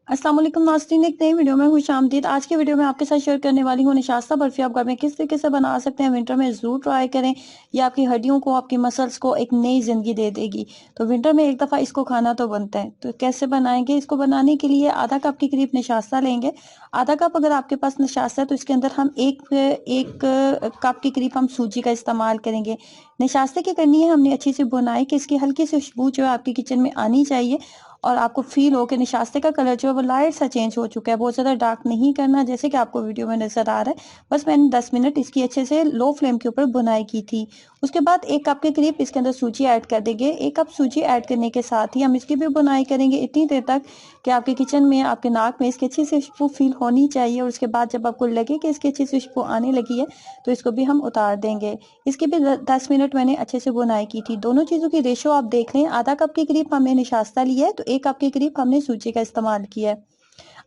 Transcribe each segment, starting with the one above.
अस्सलाम वालेकुम नाज़रीन, एक नई वीडियो में खुशामदीद। आज की वीडियो में आपके साथ शेयर करने वाली हूँ निशास्ता बर्फी आप घर में किस तरीके से बना सकते हैं। विंटर में ज़रूर ट्राई करें, ये आपकी हड्डियों को, आपकी मसल्स को एक नई ज़िंदगी दे देगी। तो विंटर में एक दफ़ा इसको खाना तो बनता है। तो कैसे बनाएंगे? इसको बनाने के लिए आधा कप के करीब निशास्ता लेंगे। आधा कप अगर आपके पास निशास्ता है तो इसके अंदर हम एक कप के करीब हम सूजी का इस्तेमाल करेंगे। निशास्ते की करनी है हमने अच्छी सी बुनाई कि इसकी हल्की सी खुशबू जो है आपकी किचन में आनी चाहिए और आपको फील हो कि निशास्ते का कलर जो है वो लाइट सा चेंज हो चुका है। बहुत ज़्यादा डार्क नहीं करना, जैसे कि आपको वीडियो में नज़र आ रहा है। बस मैंने 10 मिनट इसकी अच्छे से लो फ्लेम के ऊपर बुनाई की थी। उसके बाद एक कप के करीब इसके अंदर सूजी ऐड कर देंगे। एक कप सूजी ऐड करने के साथ ही हम इसकी भी बुनाई करेंगे इतनी देर तक कि आपके किचन में, आपके नाक में इसकी अच्छी सी खुशबू फील होनी चाहिए। और उसके बाद जब आपको लगे कि इसकी अच्छी सी खुशबू आने लगी है तो इसको भी हम उतार देंगे। इसकी भी 10 मिनट मैंने अच्छे से बुनाई की थी। दोनों चीज़ों की रेशो आप देख लें, आधा कप के करीब हमने निशास्ता लिया है तो एक कप के करीब हमने सूजी का इस्तेमाल किया है।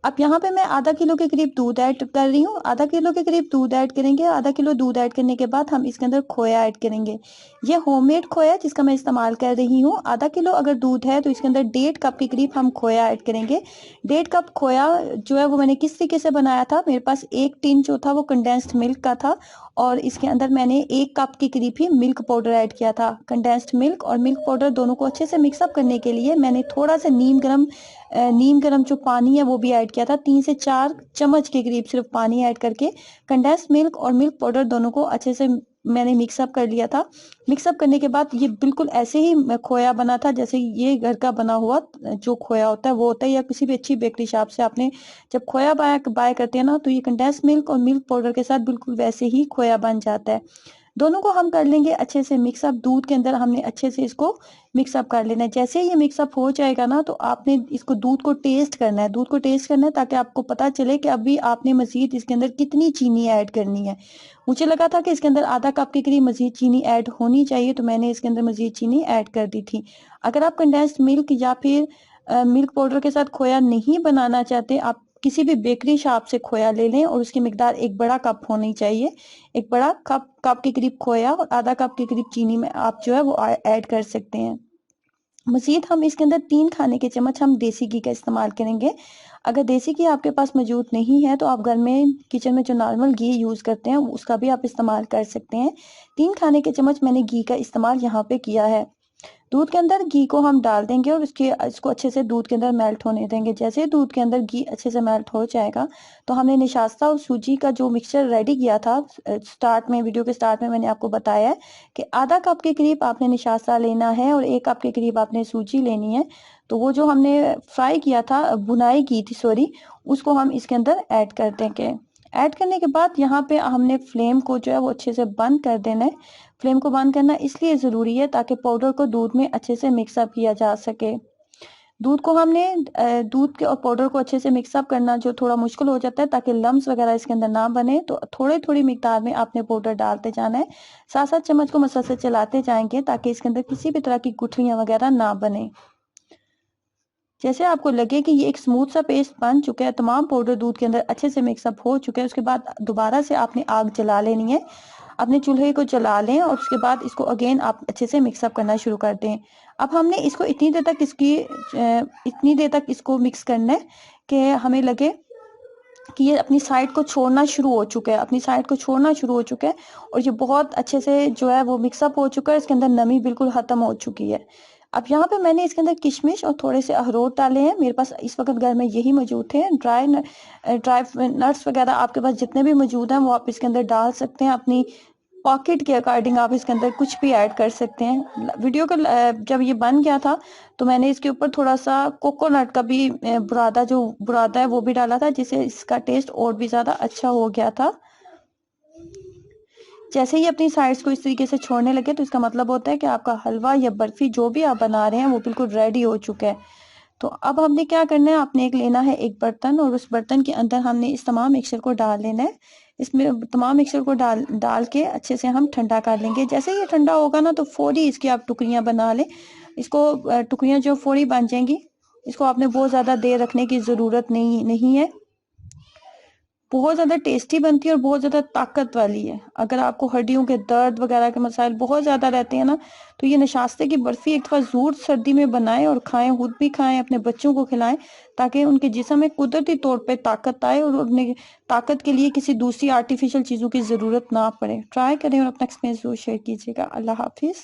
अब यहाँ पे मैं आधा किलो के करीब दूध ऐड कर रही हूँ। आधा किलो के करीब दूध ऐड करेंगे। आधा किलो दूध ऐड करने के बाद हम इसके अंदर खोया ऐड करेंगे। ये होममेड खोया जिसका मैं इस्तेमाल कर रही हूँ। आधा किलो अगर दूध है तो इसके अंदर 1.5 कप के करीब हम खोया ऐड करेंगे। 1.5 कप खोया जो है वो मैंने किस तरीके से बनाया था, मेरे पास एक टीन जो था वो कंडेंस्ड मिल्क का था और इसके अंदर मैंने 1 कप के करीब ही मिल्क पाउडर ऐड किया था। कंडेंस्ड मिल्क और मिल्क पाउडर दोनों को अच्छे से मिक्सअप करने के लिए मैंने थोड़ा सा नीम गर्म जो पानी है वो भी ऐड किया था। 3 से 4 चम्मच के करीब सिर्फ पानी ऐड करके कंडेंस्ड मिल्क और मिल्क पाउडर दोनों को अच्छे से मैंने मिक्सअप कर लिया था। मिक्सअप करने के बाद ये बिल्कुल ऐसे ही खोया बना था जैसे ये घर का बना हुआ जो खोया होता है वो होता है, या किसी भी अच्छी बेकरी शॉप से आपने जब खोया बाय करते हैं ना तो ये कंडेंस्ड मिल्क और मिल्क पाउडर के साथ बिल्कुल वैसे ही खोया बन जाता है। दोनों को हम कर लेंगे अच्छे से मिक्सअप। दूध के अंदर हमने अच्छे से इसको मिक्सअप कर लेना है। जैसे ही ये मिक्सअप हो जाएगा ना तो आपने इसको दूध को टेस्ट करना है। दूध को टेस्ट करना है ताकि आपको पता चले कि अभी आपने मजीद इसके अंदर कितनी चीनी ऐड करनी है। मुझे लगा था कि इसके अंदर आधा कप के करीब मजीद चीनी ऐड होनी चाहिए तो मैंने इसके अंदर मजीद चीनी ऐड कर दी थी। अगर आप कंडेंस्ड मिल्क या फिर मिल्क पाउडर के साथ खोया नहीं बनाना चाहते, आप किसी भी बेकरी शॉप से खोया ले लें और उसकी मिकदार एक बड़ा कप होनी चाहिए। एक बड़ा कप के करीब खोया और आधा कप के करीब चीनी में आप जो है वो ऐड कर सकते हैं। मजीद हम इसके अंदर 3 खाने के चम्मच हम देसी घी का इस्तेमाल करेंगे। अगर देसी घी आपके पास मौजूद नहीं है तो आप घर में किचन में जो नॉर्मल घी यूज़ करते हैं उसका भी आप इस्तेमाल कर सकते हैं। 3 खाने के चम्मच मैंने घी का इस्तेमाल यहाँ पे किया है। दूध के अंदर घी को हम डाल देंगे और इसको अच्छे से दूध के अंदर मेल्ट होने देंगे। जैसे ही दूध के अंदर घी अच्छे से मेल्ट हो जाएगा तो हमने निशास्ता और सूजी का जो मिक्सचर रेडी किया था, स्टार्ट में, वीडियो के स्टार्ट में मैंने आपको बताया है कि आधा कप के करीब आपने निशास्ता लेना है और 1 कप के करीब आपने सूजी लेनी है। तो वो जो हमने फ्राई किया था, बुनाई की थी सॉरी, उसको हम इसके अंदर ऐड कर देंगे। ऐड करने के बाद यहाँ पे हमने फ्लेम को जो है वो अच्छे से बंद कर देना है। फ्लेम को बंद करना इसलिए ज़रूरी है ताकि पाउडर को दूध में अच्छे से मिक्सअप किया जा सके। दूध के और पाउडर को अच्छे से मिक्सअप करना जो थोड़ा मुश्किल हो जाता है ताकि लम्स वगैरह इसके अंदर ना बने, तो थोड़ी थोड़ी मिकदार में आपने पाउडर डालते जाना है। साथ साथ चम्मच को मसल चलाते जाएंगे ताकि इसके अंदर किसी भी तरह की गुठलियां वगैरह ना बने। जैसे आपको लगे कि ये एक स्मूथ सा पेस्ट बन चुका है, तमाम पाउडर दूध के अंदर अच्छे से मिक्सअप हो चुका है, उसके बाद दोबारा से आपने आग जला लेनी है। अपने चूल्हे को जला लें और उसके बाद इसको अगेन आप अच्छे से मिक्सअप करना शुरू कर दें। अब हमने इसको इतनी देर तक इसको मिक्स करना है कि हमें लगे कि ये अपनी साइड को छोड़ना शुरू हो चुका है, अपनी साइड को छोड़ना शुरू हो चुका है और ये बहुत अच्छे से जो है वो मिक्सअप हो चुका है। इसके अंदर नमी बिल्कुल खत्म हो चुकी है। अब यहाँ पे मैंने इसके अंदर किशमिश और थोड़े से अखरोट डाले हैं। मेरे पास इस वक्त घर में यही मौजूद थे। ड्राई नट्स वगैरह आपके पास जितने भी मौजूद हैं वो आप इसके अंदर डाल सकते हैं। अपनी पॉकेट के अकॉर्डिंग आप इसके अंदर कुछ भी ऐड कर सकते हैं। वीडियो का जब ये बन गया था तो मैंने इसके ऊपर थोड़ा सा कोकोनट का भी बुरादा है वो भी डाला था, जिससे इसका टेस्ट और भी ज्यादा अच्छा हो गया था। जैसे ही अपनी साइड्स को इस तरीके से छोड़ने लगे तो इसका मतलब होता है कि आपका हलवा या बर्फी जो भी आप बना रहे हैं वो बिल्कुल रेडी हो चुका है। तो अब हमने क्या करना है, आपने लेना है एक बर्तन और उस बर्तन के अंदर हमने इस तमाम मिक्सचर को डाल लेना है। इसमें तमाम मिक्सचर को डाल के अच्छे से हम ठंडा कर लेंगे। जैसे ये ठंडा होगा ना तो फौरी इसकी आप टुकड़ियां बना लें। इसको टुकड़ियां जो फौरी बन जाएंगी, इसको आपने बहुत ज्यादा देर रखने की जरूरत नहीं है। बहुत ज़्यादा टेस्टी बनती है और बहुत ज़्यादा ताकत वाली है। अगर आपको हड्डियों के दर्द वगैरह के मसाइल बहुत ज़्यादा रहते हैं ना, तो ये नशास्ते की बर्फ़ी एक दफ़ा ज़रूर सर्दी में बनाएं और खाएं, खुद भी खाएं, अपने बच्चों को खिलाएं, ताकि उनके जिस्म में कुदरती तौर पे ताकत आए और उन्हें ताकत के लिए किसी दूसरी आर्टिफिशियल चीज़ों की ज़रूरत ना पड़े। ट्राई करें और अपना एक्सपीरियंस ज़रूर शेयर कीजिएगा। अल्लाह हाफिज़।